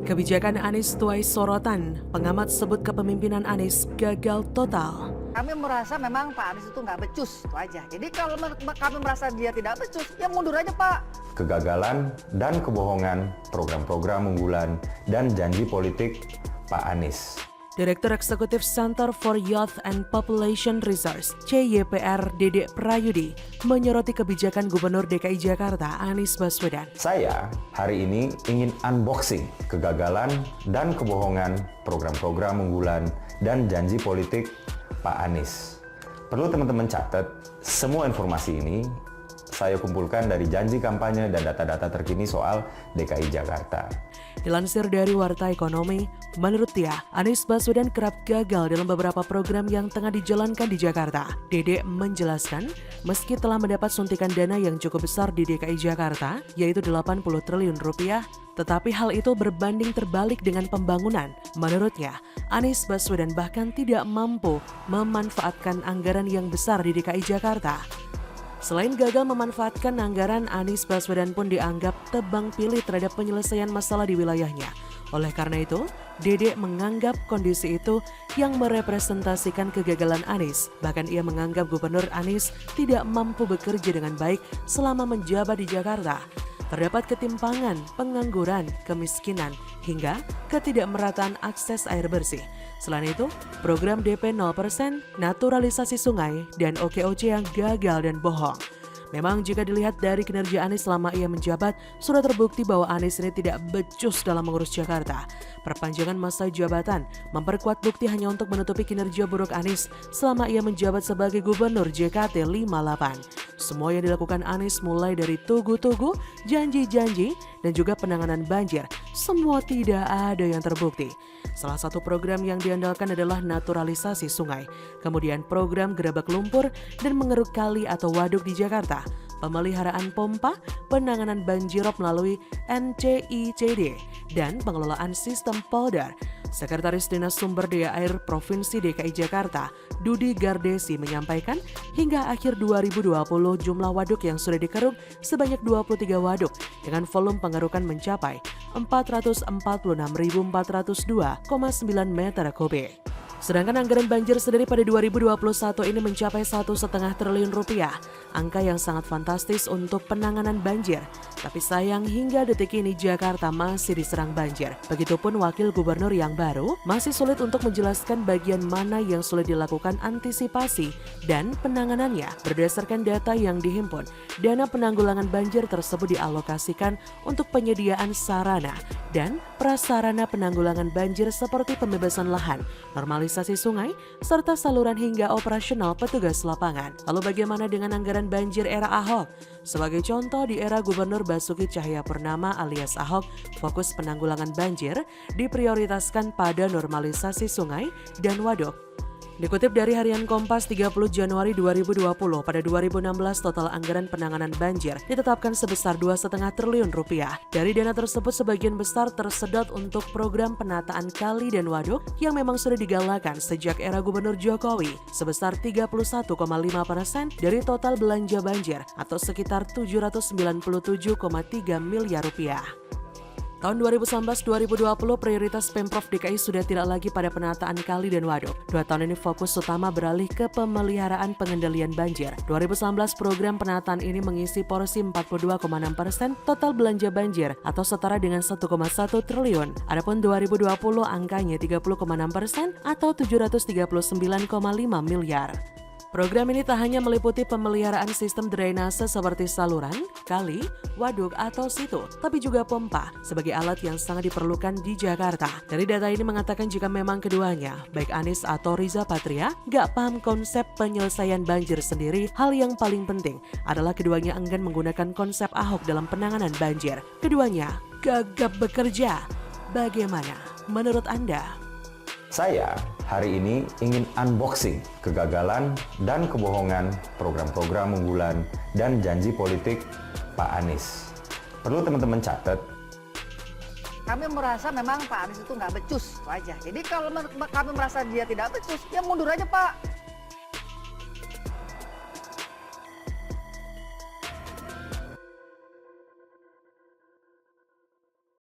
Kebijakan Anies tuai sorotan, pengamat sebut kepemimpinan Anies gagal total. Kami merasa memang Pak Anies itu nggak becus, itu aja. Jadi kalau kami merasa dia tidak becus, ya mundur aja Pak. Kegagalan dan kebohongan program-program unggulan dan janji politik Pak Anies. Direktur Eksekutif Center for Youth and Population Research (CYPR) Dede Prayudi menyoroti kebijakan Gubernur DKI Jakarta Anies Baswedan. Saya hari ini ingin unboxing kegagalan dan kebohongan program-program unggulan dan janji politik Pak Anies. Perlu teman-teman catat, semua informasi ini saya kumpulkan dari janji kampanye dan data-data terkini soal DKI Jakarta. Dilansir dari Warta Ekonomi, menurut dia, Anies Baswedan kerap gagal dalam beberapa program yang tengah dijalankan di Jakarta. Dede menjelaskan, meski telah mendapat suntikan dana yang cukup besar di DKI Jakarta, yaitu 80 triliun rupiah, tetapi hal itu berbanding terbalik dengan pembangunan. Menurutnya, Anies Baswedan bahkan tidak mampu memanfaatkan anggaran yang besar di DKI Jakarta. Selain gagal memanfaatkan anggaran, Anies Baswedan pun dianggap tebang pilih terhadap penyelesaian masalah di wilayahnya. Oleh karena itu, Dede menganggap kondisi itu yang merepresentasikan kegagalan Anies. Bahkan ia menganggap Gubernur Anies tidak mampu bekerja dengan baik selama menjabat di Jakarta. Terdapat ketimpangan, pengangguran, kemiskinan, hingga ketidakmerataan akses air bersih. Selain itu, program DP 0%, naturalisasi sungai, dan OKOC yang gagal dan bohong. Memang jika dilihat dari kinerja Anies selama ia menjabat, sudah terbukti bahwa Anies ini tidak becus dalam mengurus Jakarta. Perpanjangan masa jabatan memperkuat bukti hanya untuk menutupi kinerja buruk Anies selama ia menjabat sebagai Gubernur JKT 58. Semua yang dilakukan Anies mulai dari tugu-tugu, janji-janji, dan juga penanganan banjir, semua tidak ada yang terbukti. Salah satu program yang diandalkan adalah naturalisasi sungai, kemudian program gerabak lumpur dan mengeruk kali atau waduk di Jakarta, pemeliharaan pompa, penanganan banjirop melalui NCICD, dan pengelolaan sistem polder. Sekretaris Dinas Sumber Daya Air Provinsi DKI Jakarta, Dudi Gardesi menyampaikan hingga akhir 2020 jumlah waduk yang sudah dikeruk sebanyak 23 waduk dengan volume pengerukan mencapai 446.402,9 meter kubik. Sedangkan anggaran banjir sendiri pada 2021 ini mencapai 1,5 triliun rupiah, angka yang sangat fantastis untuk penanganan banjir. Tapi sayang hingga detik ini Jakarta masih diserang banjir. Begitupun wakil gubernur yang baru masih sulit untuk menjelaskan bagian mana yang sulit dilakukan antisipasi dan penanganannya. Berdasarkan data yang dihimpun, dana penanggulangan banjir tersebut dialokasikan untuk penyediaan sarana dan prasarana penanggulangan banjir seperti pembebasan lahan, normalisasi sungai, serta saluran hingga operasional petugas lapangan. Lalu bagaimana dengan anggaran banjir era Ahok? Sebagai contoh, di era Gubernur Basuki Cahayapurnama alias Ahok, fokus penanggulangan banjir diprioritaskan pada normalisasi sungai dan waduk. Dikutip dari Harian Kompas 30 Januari 2020, pada 2016 total anggaran penanganan banjir ditetapkan sebesar 2,5 triliun rupiah. Dari dana tersebut sebagian besar tersedot untuk program penataan kali dan waduk yang memang sudah digalakan sejak era Gubernur Jokowi sebesar 31,5% dari total belanja banjir atau sekitar 797,3 miliar rupiah. Tahun 2019-2020 prioritas Pemprov DKI sudah tidak lagi pada penataan kali dan waduk. 2 tahun ini fokus utama beralih ke pemeliharaan pengendalian banjir. 2019 program penataan ini mengisi porsi 42,6% total belanja banjir atau setara dengan 1,1 triliun. Adapun 2020 angkanya 30,6% atau 739,5 miliar. Program ini tak hanya meliputi pemeliharaan sistem drainase seperti saluran, kali, waduk, atau situ, tapi juga pompa sebagai alat yang sangat diperlukan di Jakarta. Dari data ini mengatakan jika memang keduanya, baik Anies atau Riza Patria, gak paham konsep penyelesaian banjir sendiri, hal yang paling penting adalah keduanya enggan menggunakan konsep Ahok dalam penanganan banjir. Keduanya gagap bekerja. Bagaimana menurut Anda? Saya hari ini ingin unboxing kegagalan dan kebohongan program-program unggulan dan janji politik Pak Anies. Perlu teman-teman catat. Kami merasa memang Pak Anies itu nggak becus, itu aja. Jadi kalau kami merasa dia tidak becus, ya mundur aja Pak.